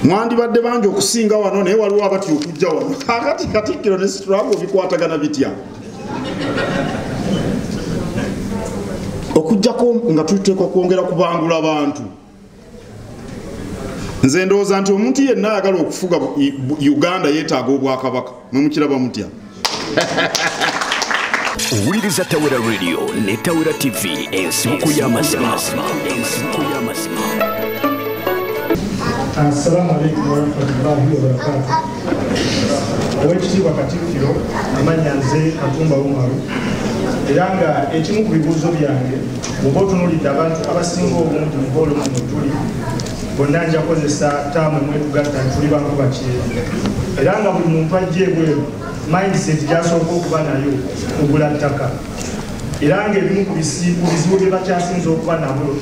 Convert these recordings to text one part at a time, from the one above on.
mwandibadde bangi okusinga wano naye waliwo abati okujja wano kakati Katikkiro ne struggle bikwatagana bitya okujjako nga tuteekwa kwongera kubangula abantu. Nze ndowooza nti omuntu yenna ayagala okufuga Uganda yeetaaga obwakabaka. Mumukiraba mutya? Owuliriza Tawera Radio ne Tawera TV ensibuko y'amazima. Assalamu alaikum warahmatullahi wabarakatuh. Owekitiibwa Katikkiro amanya nze Katumba Umaru. Era nga ekimu ku bibuuzo byange bw'oba otunuulidde abantu abasinga obungi mu holo muno tuli bonna nja kozesa taamu emwe tugatta tuli bantu bakyera. Era nga buli muntu ajja ebweru mindset gy'asooka okuba nayo kugula ttaka. Era nga ebimu ku bizibu bye bakyasinza okuba nabyo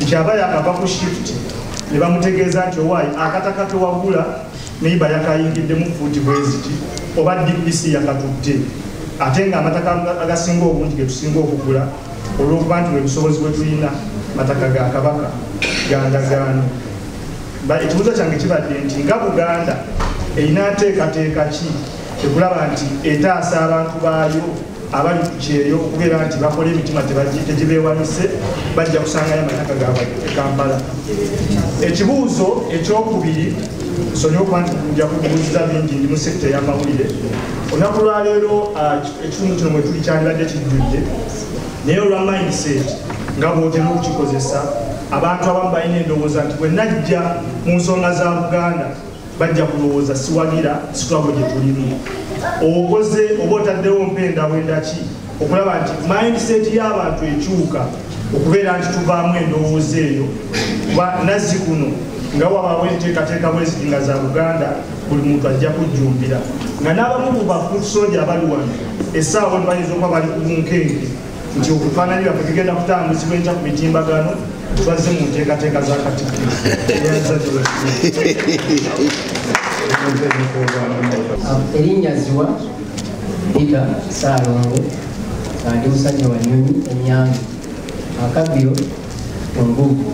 nkyaba yakava ku shift ne bamutegeeza nti owaayi akataka kewagula neiba yakayingiddemu fuuti bweziti oba DPC yakatutte ate nga amataka agasinga obungi ge tusinga okugula olw'okuba nti webusobozi bwe tulina mataka ga Kabaka ga ndagaano. Ekibuuzo kyange kibadde nti nga Buganda erina nteekateeka ki ekulaba nti etaasa abantu baayo abali ku kyeyo okubeera nti bakola emitima tegibeewanise bajja kusangayo amataka gaabwe e Kampala. Ekibuuzo ekyokubiri nsonyiwa okuba nti nja kubuuziza bingi ndi mu sekita y'amawulire. Olunaku lwaleero ekitundu kino mwe tuli kyandibadde kijjudde naye olwa mindset nga bw'otera okukikozesa abantu abamu balina endowooza nti bwe najja mu nsonga za Buganda bajja kulowooza siwagira sitwabo gye tulimu. Okoze oba otaddewo mpenda wendaki okulaba nti mindset y'abantu ekyuka okubeera nti tuvaamu endowooza eyo kuba nazzi kuno nga wabaawo enteekateeka bweziti nga za Buganda buli muntu ajja kujjumbira nga n'abamu ku bafuusoja abali wano essaawa bayinza okuba bali ku bunkenke nti okufaananyi baffe tugenda kutambuzibwa enkya ku mitimbagano tubazze mu nteekateeka za Katikkiro. Erinnya Ziwa Peter Saalongo ndi musajja wa Nnyonyi Enyange Akabbiro Ombugu.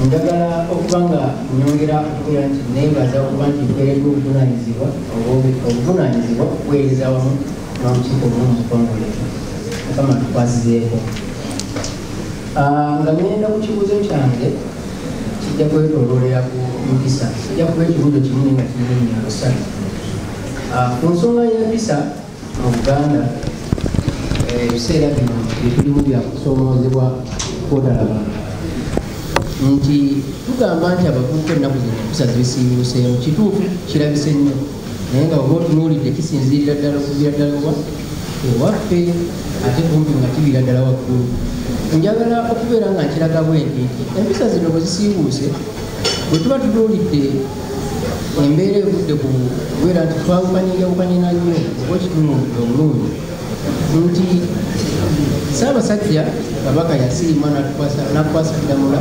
Njagala okuba nga nyongera okubeera nti neebaza okuba nti mpeereddwa obuvunaanyizibwa okuweereza wamu n'olukiiko olw'omukongole Mukama tukwasizeeko. Nga ngenda ku kibuuzo kyange kijja kwetooloolera ku mpisa, kijja kuba ekibuuzo kimu nga kirina ennyalo ssatu. Ku nsonga y'empisa mu Buganda ebiseera bino byetulimu bya kusoomoozebwa kwotalabanga nti tugamba nti abavubuka ennaku zino empisa zibisiibuuseemu kituufu kirabise nnyo naye nga oba otunuulidde kisinziirira ddala okubira ddala ewaffe ate kumpi nga kibira ddala waggulu. Njagala okubeera nga nkiraga bwenti nti empisa zino bwe zisiibuuse bwe tuba tutuulidde embeera evudde ku kubeera nti twawukanyegawukanye na nnyo oba ekitunuulidde omulungi nti Ssaabasajja Kabaka yasiima n'atukwasa ddamula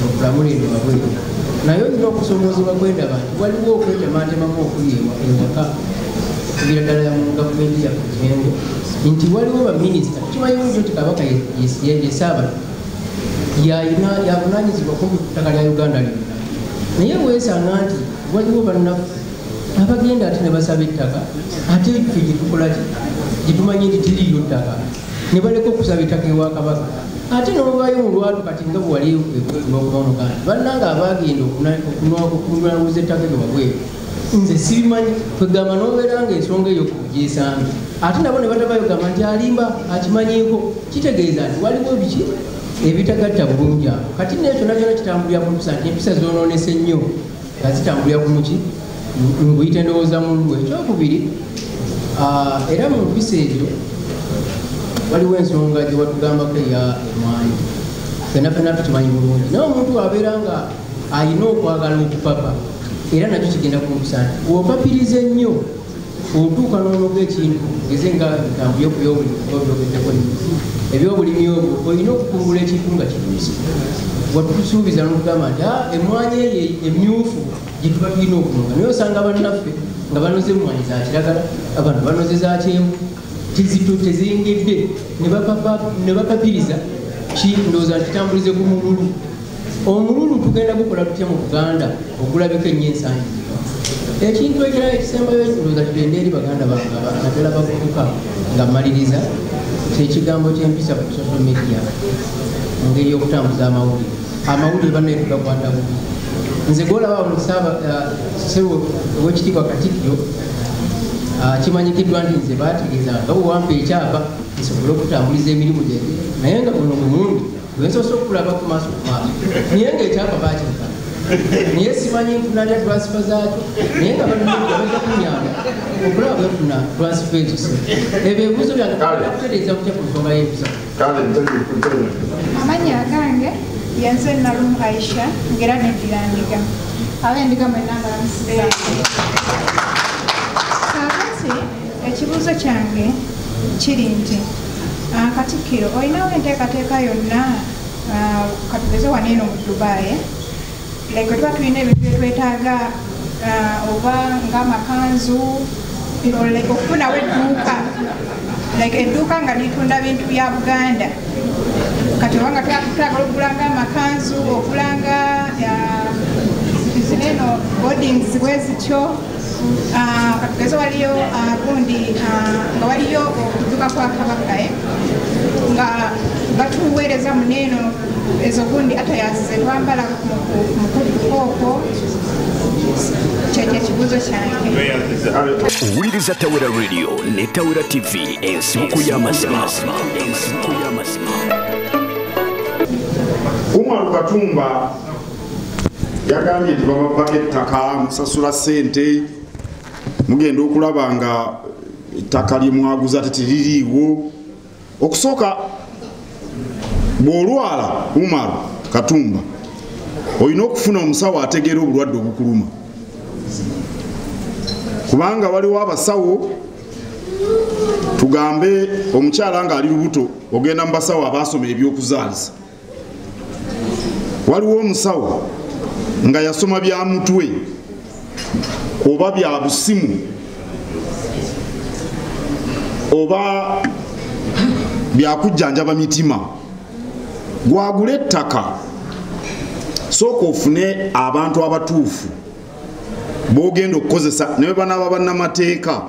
okulamula eno wabweru naye olina okusoomoozebwa kwendaba nti waliwo okwetematemamu okuli ewaka okubira ddala ya mu gavumenti yaffe Mengo nti waliwo baminisita tukimanyi bulungi nti Kabaka ye Ssaabasajja yavunaanyizibwa ku ttaka lya Uganda lyonna naye weesanga nti waliwo bannaffe abagenda ate ne basaba ettaka ate ffe gyetukola ki gyetumanyi nti tiriyo ttaka ne baleka okusaba ettaka ewa Kabaka ate n'obaayo mu lwatu kati nga bwe wali n'okubamuga nti bannanga abaagenda okunulabuza ettaka lyo wabweru nze sibimanyi kwegamba n'obeera nga ensonga eyo gyesange ate nabo ne batabayo gamba nti alimba akimanyiiko kitegeeza nti waliwo biki ebitagatta bulungi awo kati naye kyonna kyonna kitambulira ku mpisa nti empisa zoonoonese nnyo nga zitambulira ku muki nguyita endowooza mu lulwe. Ekyokubiri era mu mpisa ebyo waliwo ensonga gye watugambako eya emwanyi fenna tukimanyi bulungi naye omuntu abeera nga alina okwagala okupapa era nakyo kigenda ku mpisa nti bw'opapiriza ennyo otuuka n'onoga ekintu geze nga bitambulye ku ebyobulimi obwo olina okukungula ekintu nga kituuse watusuubiza n'okugamba nti emwanyi eyo emyufu gye tuba tulina okunoga naye osanga bannaffe nga banoze emwanyi za kiragala abantu banoze za kyenvu teziyingidde ne bapapiriza ki ndowooza nti tambulize ku mululu omululu tugenda gukola tutya mu Buganda ogulabika ennyo ensangi ekintu ekirala ekisembayo ekirowooza tugende eri baganda bange naddala bavubuka nga mmaliriza kyekigambo ky'empisa ku social media mu ngeri y'okutambuza amawulire bannaye tugakwata bubi nze gwolaba ssebo ow'ekitiibwa Katikkiro kimanyikiddwa nti nze baategeeza nga bwewampa ekyapa nsobole okutambuliza emirimu gyange naye nga buno mumundi lwensobola okulaba ku maaso naye ng'ekyapa baakireka naye simanyi nfuna nja transfa zaakyo naye nga bajja kunyamba okulaba bwefuna transfa ezo ebyo ebibuuzo byange kutereeza kutya ku nsonga y'empisa. Amannya gange yenze Nalumu Aisha ngera n'endira ndiga abendiga mwenna balansibe kakati ekibuuzo kyange kiri nti Katikkiro olinawo enteekateeka yonna katugeze wano eno mu Dubai like tuba tulina ebintu byetwetaaga oba ng'amakanzu okufunawo edduuka like edduuka nga litunda bintu bya Buganda kati obanga twagala okugulanga amakanzu okulanga zineno boardings bwezityo katugeze waliyo gundi nga waliyo okudduka kwa Kabaka nga batuweereza muneeno ezo gundi atayazize twambala mukudukooko kyekyo ekibuuzo kyange. Owuliriza Tawera Radio ne Tawera TV ensibuko y'amazima. Umar Katumba yagambye nti babavako ettaka musasula ssente mugenda okulaba nga ettaka lyemwaguza tetiririiwo. Okusooka bw'olwala Umar Katumba olina okufuna omusawo ategeera obulwadde obukuluma kubanga waliwo abasawo tugambe omukyala nga ali lubuto ogenda mu basawo abaasoma ebyokuzaalisa waliwo omusawo nga yasoma bya mutwe oba bya busimu oba byakujjanjaba mitima gwagula ettaka sooka ofune abantu abatuufu bogenda okukozesa ne banaaba bannamateeka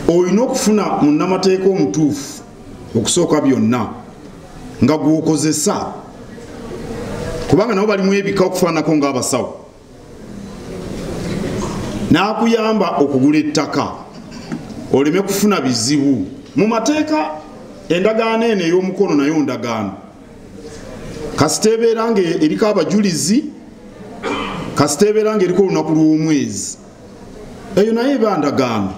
olina okufuna munnamateeka omutuufu okusooka byonna nga gwokozesa kubanga nabo balimu ebika okufaanako ng'abasawo n'akuyamba okugula ettaka oleme kufuna bizibu mu mateeka. Endagaano eno ey'omukono nayo ndagaano kasiteebeera nga eriko abajulizi kasiteebeera nga eriko olunaku lw'omwezi eyo naye eba ndagaano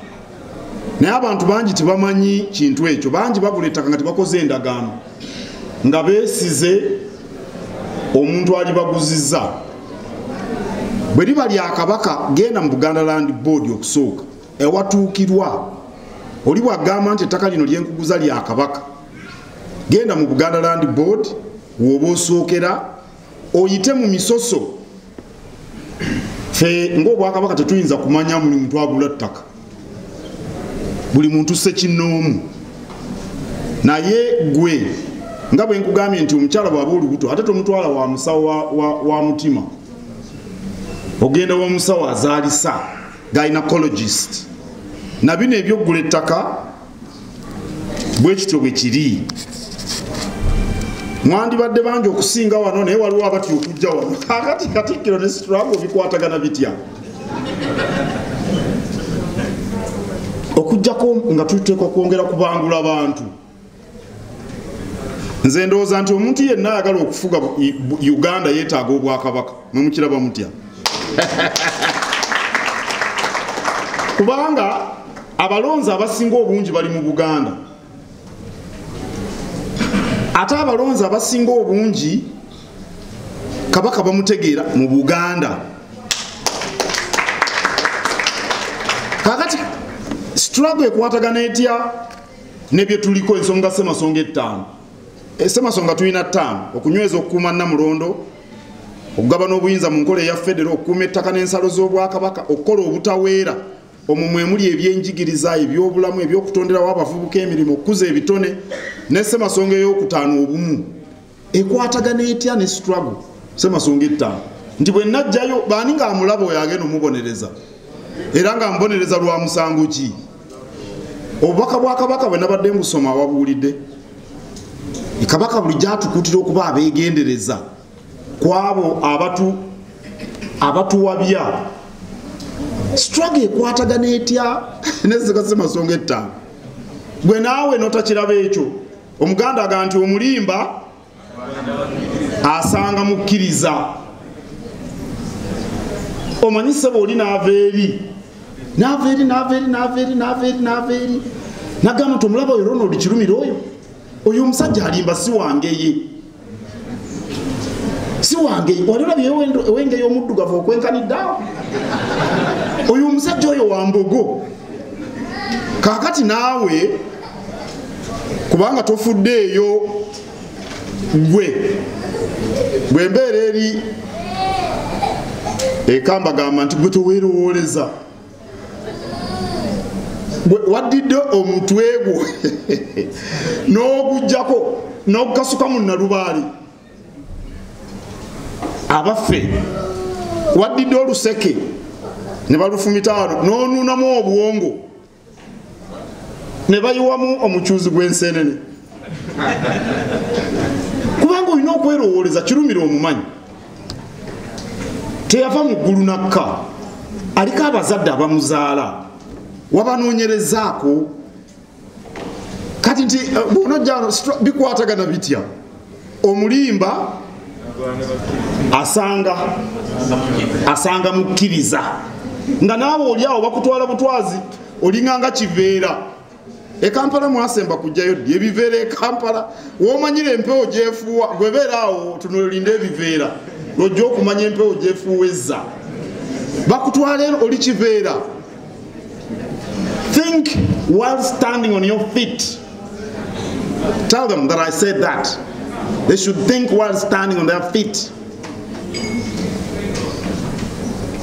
naye abantu bangi tebamanyi kintu ekyo bangi bagula ettaka nga tebakoze endagaano nga beesize omuntu alibaguzizza bwe liba lya Kabaka genda mu Buganda Land Board okusooka ewatuukirwa oli bwagamba nti ettaka lino lyenkuguza lya Kabaka genda mu Buganda Land Board woba osookera oyite mu misoso fe ng'Obwakabaka tetuyinza kumanya buli muntu agula ttaka buli muntu ssekinnoomu naye gwe nga bwe nkugambye nti omukyala bw'aba olubuto ate tomutwala wa musawo wa mutima ogenda wa musawo azaalisa gynecologist na bino ebyokugula ettaka bwe kityo bwe kiri mwandibadde bangi okusinga wano naye waliwo abatya okujja wano akati Katikkiro ne struggle bikwatagana bitya okujjako nga tuteekwa kwongera kubangula abantu. Nze ndowooza nti omuntu yenna ayagala okufuga Uganda yeetaaga Obwakabaka mwe mukiraba mutya kubanga abalonzi abasinga obungi bali mu Buganda ate abalonzi abasinga obungi Kabaka bamutegeera mu Buganda. Kakati struggle ekwatagana etya nebye tuliko ensonga Ssemasonga 5 Ssemasonga tulina 5 okunyweza okukuuma Namulondo okugabana obuyinza mu nkola eya federo okukuuma ettaka n'ensalo z'Obwakabaka okukola obutaweera omwo mwe muli ebyenjigiriza ebyobulamu ebyokutonderawo abavubuka emirimu okukuza ebitone ne Ssemasonga ey'okutaano obumu ekwatagana etya ne struggle Ssemasonga ettaano nti bwe najjayo baani ng'amulaba oyo agenda omubonereza era ng'amubonereza lwa musango ki obubaka bwa kabaka bwe nabadde mbusoma awabuulidde kabaka bulijjo atukutira okuba abeegendereza kwabo abatuwabya struggle ekwatagana etya nezika Ssemasonga ettaano gwe naawe notakiraba ekyo omuganda aga nti omulimba asanga mukkiriza omanyi ssebo oli naava eri nagamba nti omulaba oyo Ronald Kirumira oyo omusajja alimba si wangeye wali olabye ewenge y'omuddugavu okwenkaniddeawo oyo omusajja oyo wambogo kaakati naawe kubanga tofuddeeyo bwe mbeera eri ekamba gamba nti gwe toweerowooleza waddidde omutwe gwo n'ogujjako n'ogukasuka mu nalubaali abaffe waddidde oluseke ne balufumitaano n'onuunamu obwongo ne bayiwamu omukyuzi gw'ensenene kubanga olina okwerowooleza Kirumira omumanyi teyava mu ggulu nakka aliko abazadde abamuzaala wabanoonyerezaako kati nti bonojjano bikwatagana bitya omulimba asanga mukkiriza nga naawe oli awo bakutwala butwazi olinganga kiveera Kampala mwasemba kujjayo ddi ebiveera Kampala womanyire empewo gyefuuwa gwebeera awo tunolinde ebiveera lojja okumanya empewo gyefuuwezza bakutwala eno oli kiveera. Think while standing on your feet. Tell them that I said that. They should think while standing on their feet.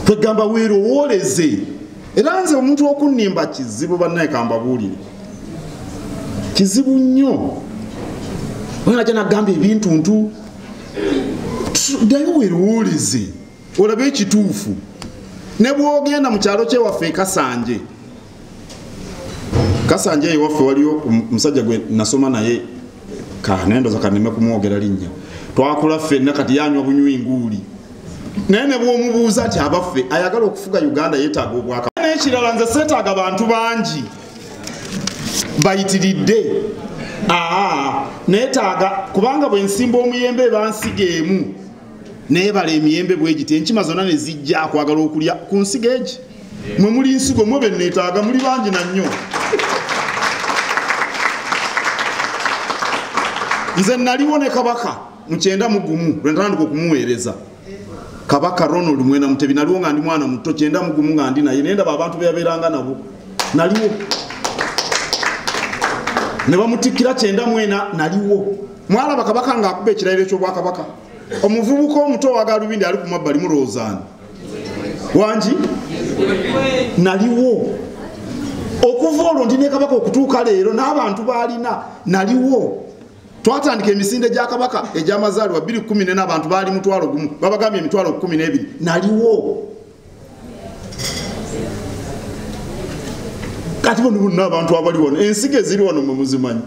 Kwegamba weerowooleze era nze omuntu okunnimba kizibu bannaye kambabuulire kizibu nnyo wajja nagamba ebintu ntu ddayo weerowooleze olabe ekituufu ne bwogenda mu kyalo kyewaffe Kasanje ewaffe waliyo omusajja gwe nasoma naye kanendoza kaneme kumwogera linnya twakula ffenna kati yanywa bunywi nguuli naye ne bw'omubuuza ati abaffe ayagala okufuga Uganda yeetaaga obwaka n'ekirala nze seetaaga bantu bangi bayitiridde neetaaga kubanga bwe nsimba omuyembe bansiga emu neebala emiyembe bwegiti enkima zonna ne zijja kwagala okulya ku nsiga egi mwe muli nsigo mwe benneetaaga muli bangi na nnyo nze naliwo ne kabaka mu 91 lwe ntandika okumuweereza kabaka Ronald Mwena Mutebi naliwo nga ndi mwana muto 91 nga ndi naye naye ndaba abantu be yabeeranga nabo naliwo ne bamutikkira 91 naliwo mwalaba kabaka nga akuba ekirayiro eky'obwakabaka omuvubuka omuto wa Galubindi ali ku mabbali mu Rozani wangi naliwo okuva olwo ndi ne kabaka okutuuka leero n'abantu baalina naliwo twatandika emisinde gya kabaka egy'amazaalibwa 2014 n'abantu baali mutwalo gumu babagambye emitwalo 12 naliwo kati bonna abantu abali wano ensige ziri wano mwe muzimanyi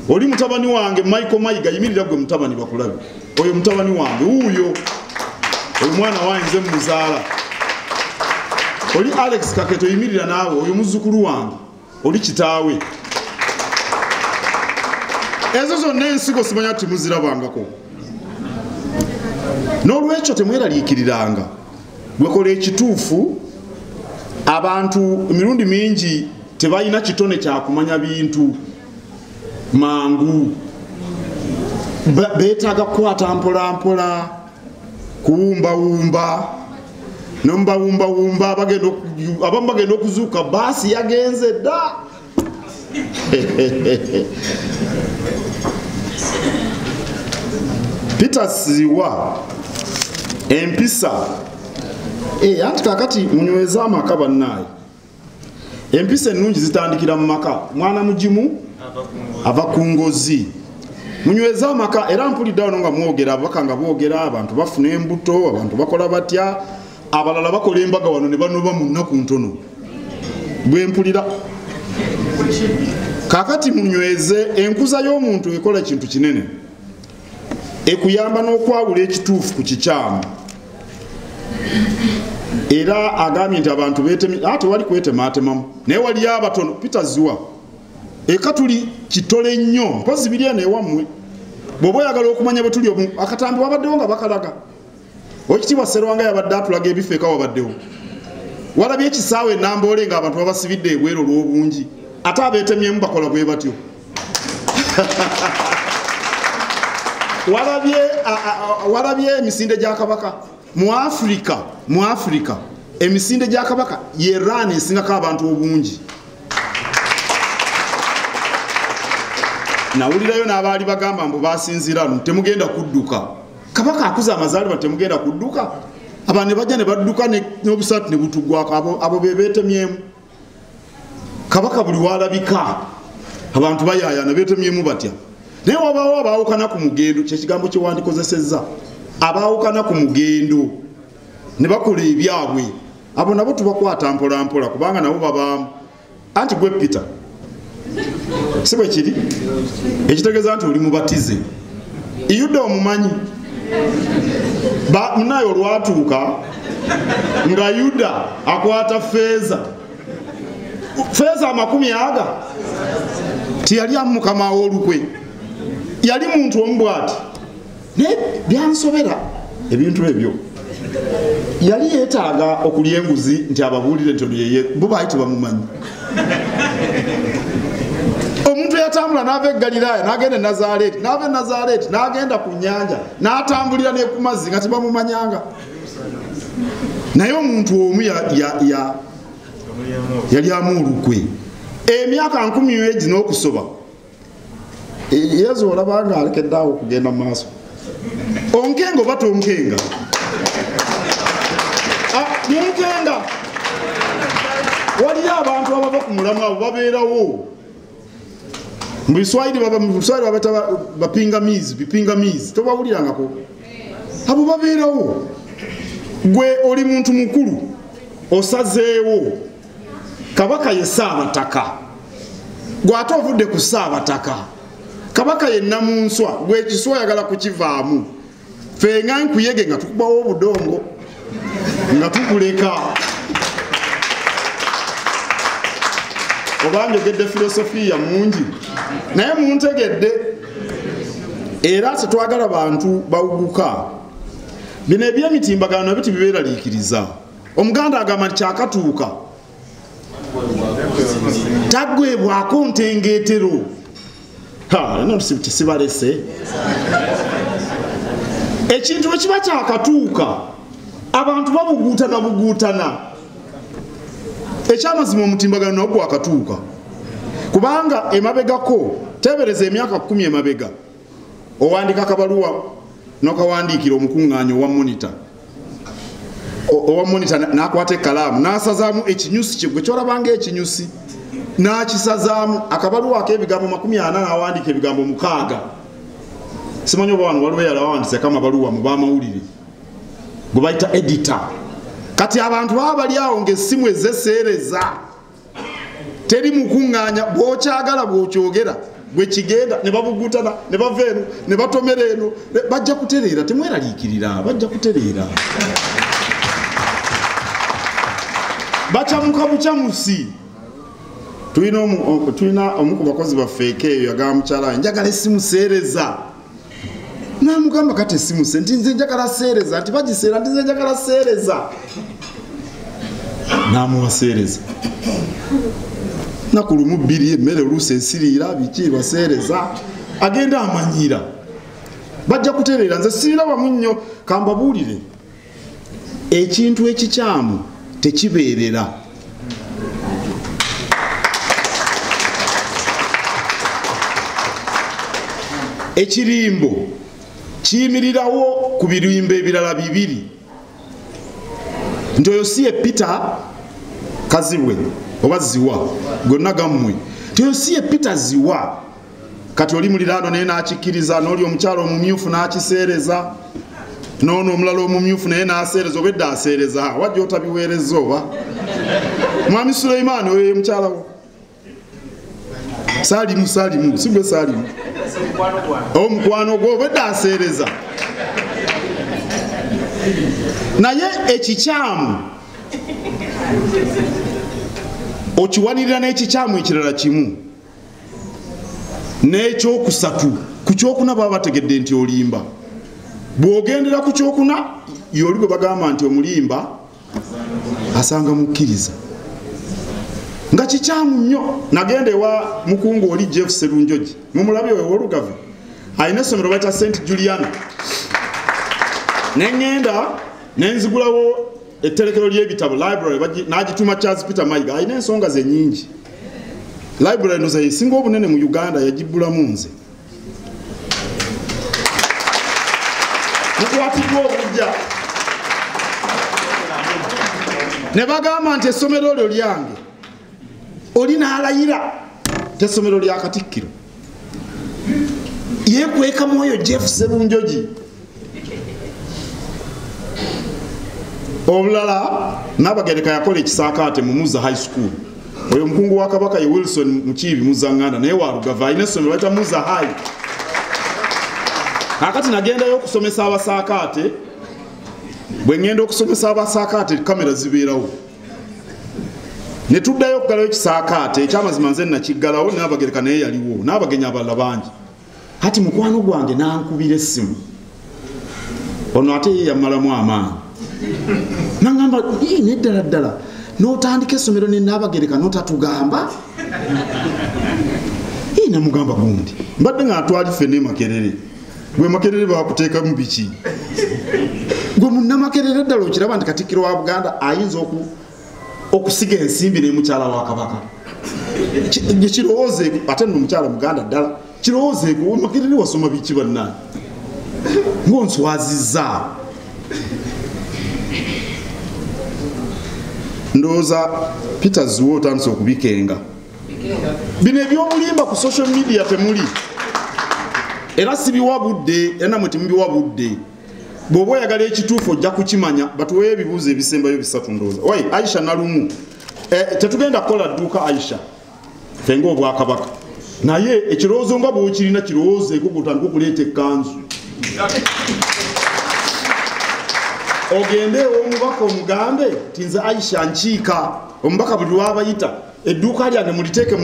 oli mutabani wange Michael Mayiga yimirira gwe mutabani bakulabe oyo mutabani wange uyo mwana wange muzaala oli Alex Kaketo yimirira naawe oyo muzzukulu wange oli kitaawe ezo zonna ensigo simanya ti muzirabangako n'olwekyo temweraliikiriranga gwekola ekituufu abantu emirundi mingi tebalina kitone kyakumanya bintu mangu beetaaga kukwata mpolampola kuwumbawumba nombawumbawumba abamu bagenda okuzuuka baasi yagenze dda Peter Siwa empisa anti kakati munyweza amaka bannaye empisa ennungi zitandikira mu maka mwana mugimu ava ku ngozi munyweza amaka era mpulidde wano nga mwogera ababaka nga boogera abantu bafuna embuto abantu bakola batya abalala bakola embaga wano ne banoba mu nnaku ntono bwe mpulira kakati munyweze enkuza y'omuntu ekola kintu kinene ekuyamba n'okwawula ekituufu ku kikyamu era agambye nti abantu ate wali kwetematemamu naye waliyo abatono Peter Ziwa eka tuli kitole nnyo mpozi biri eno ewammwe bw'oba oyagala okumanya bwe tuli akatambi wabaddewo nga bakalaga Oweekitiibwa Sserwanga yabadde atulaga ebifo eka wabaddewo walabye ekisaawe Namboole ng'abantu babasibidde ebweru olw'obungi ate abeetemyemu bakola bwe batyo walabye emisinde gya kabaka mu Afrika emisinde gya kabaka Iran esingako abantu obungi nawulirayo n'abaali bagamba mbu basinzira temugenda kudduka kabaka akuza amazaalibwa temugenda kudduka abantu ne bajja ne badduka n'obusaatu ne butuggwako abo beetemyemu kabaka buli walabika abantu bayaayana beetemyemu batya naye wabaawo abaawukana ku mugendo kyekigambo kye wandikozesezza abaawukana ku mugendo ne bakola ebyabwe abo nabo tubakwata mpola mpola kubanga nabo babaamu anti gwe Peter si bwe kiri ekitegeeza nti oli mubatize Yuda omumanyi munaye olwatuuka nga Yuda akwata feeza 100 tiyali amukama w'olukwe yali muntu omubwati naye byansobera ebintu ebyo yali yeetaaga okulya enguzi nti ababuulire nti oluyeye bo baali tebamumanyi omuntu yatambula n'ava e Galiraaya n'agenda e Nazaaleeti n'ava e Nazaaleeti n'agenda ku nnyanja n'atambulira ne ku mazzi nga tebamumanyanga naye omuntu omu yali amuolukwe emyaka 10 n'okusoba yezu olabanga alekedde awo okugenda mu maaso onkenga oba tonkenga munkenga waliyo abantu abava ku mulamu abo babeerawo mu Biswahili babata bipingamizi tobawulirangako abo babeerawo gwe oli muntu mukulu osazeewo kabaka ye Ssaabataka gwe ate ovudde ku Ssaabataka kabaka ye Namunswa gwe ekiswa oyagala kukivaamu ffe nga nkuyege nga tukubawo obudongo nga tukuleka oba njogedde filosofiya mungi naye muntegedde era tetwagala bantu bawuguka bino ebyemitimbagano nabyo tibibeeraliikiriza omuganda agamba nti kyakatuuka taggwebwako ntengeetero tisibalese ekintu ekiba kyakatuuka abantu babuguutana ekyamazima omutimbagano nawo gwakatuuka kubanga emabegako tebereza emyaka 10 emabega owandika akabaluwa nokawandiikira omukuŋŋaanya owa monita nakwata ekkalaamu nasazaamu ekinyusi kye gwe kyolabanga ekinyusi nakisazaamu akabaluwa ak'ebigambo 40 nawandiika ebigambo 6 simanyi oba wano waliwo yala wawandiseko amabaluwa mu bamawulire gwe bayita edita kati abantu baba bali awo ng'essimu ezeseereza teri mukuŋŋaanya bw'okyagala bw'okyogera gwe kigenda ne babugutana ne bava eno ne batomera eno bajja kutereera temweraliikirira bajja kutereera bacamuka bucamusi tulina omu ku bakozi baffe eyo yagamba mukyala njagala essimu seereza namugamba kati essimu se nti nze njagala seereza nti bagiseera nti nze njagala seereza namuwa seereza naku lumu 2 emmere oluusi esiriira biki baseereza agenda amanyira bajja kutereera nze siriira wamu nnyo kambabuulire ekintu ekikyamu tekibeerera ekirimbo kiyimirirawo ku birimbo ebirala 2 nti oyo si ye Peter Kazibwe oba Ziwa gonna gammwe nti oyo si ye Peter Ziwa kati oli muliraano naye n'akikkiriza n'oli omukyalo omumyufu n'akiseereza n'ono omulala omumyufu naye n'aseereza oba edda aseereza wajja otabiweereza oba mwami Sulaimaani oyo ye mukyalawo Salimu si gwe Salimu omukwano gwo oba edda aseereza naye ekikyamu okiwanirira n'ekikyamu ekirala kimu n'ekyokusatu ku kyokuna baba bategedde nti olimba bw'ogendera ku kyokuna yoli gwe bagamba nti omulimba asanga mukkiriza nga kikyamu nnyo. Nagenda ewa mukungu oli Jeff Serunjoji mumulabi oyo Olugave alina essomero bayita St Juliana nengenda nenzigulawo etterekero ly'ebitabo library n'agituma Charles Peter Mayiga alina ensonga ze nnyingi. Library ndoza yesinga obunene mu Uganda yagibbulamu nze mukwatibwa obujja ne bagamba nti essomero lyo lyange oli n'alayira tesomero lya Katikkiro yeekweka mwoyo Jeff Serunjoji. Obulala Nabagereka yakola ekisaakaate mu Muza High School. Oyo mukungu wa Kabaka ye Wilson Mukiibi Muzanganda naye wa Lugava alina essomero bayita Muza High. Akati nagendayo okusomesa abasaakaate bwe ngenda okusomesa abasaakaate kamera zibeerawo ne tuddayo okugalayo ekisaakaate ekyamazima nze nakiggalawo Nabagereka naye yaliwo n'abagenyi abalala bangi. Kati mukwano gwange nankubira essimu ono ate ye yamalamu amaanyi nangamba neddala ddala n'otandika essomero ne Nabagereka n'otatugamba namugamba gundi mbadde nga atwali ffenna Makerere gwe Makerere bakuteekamu biki gwe munnamakerere ddala okiraba nti Katikkiro wa Buganda ayinza okusiga ensimbi n'emukyala wa Kabaka kirowoozeeko ate nno omukyala Muganda ddala kirowoozeeko Makerere wasoma biki bannange ng'onswazizza. Ndowooza Peter Zuwo otandise okubikenga bino ebyobulimba ku social media temuli era sibiwa budde era namwe temubiwa budde bw'oba oyagala ekituufu ojja kukimanya batuweeyo ebibuuzo ebisembayo bisatu. Ndowooza wai Aisha Nalumu tetugenda kukola dduuka Aisha ffe ng'Obwakabaka naye ekirowoozo nga bw'okirina kirowoozeeko gotandika okuleeta ekkanzu ogende omubaka omugambe tinze Aisha nkiika omubaka buli lwabayita edduuka lyange muliteeke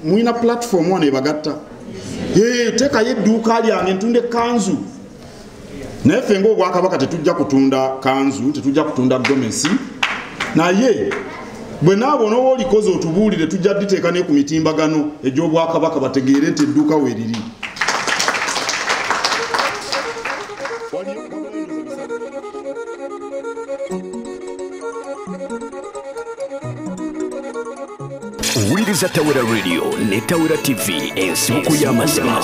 mulina platform wano ebagatta teekayo edduuka lyange ntunda ekkanzu naye ffe ng'Obwakabaka tetujja kutunda kanzu tetujja kutunda gomesi naye bwe naabo onooba olikoze otubuulire tujja diteeka ne ku mitimbagano egy'Obwakabaka bategeere nti edduuka weeriri. Wuliriza Tawera Radio ne Tawera TV ensibuko y'amazima.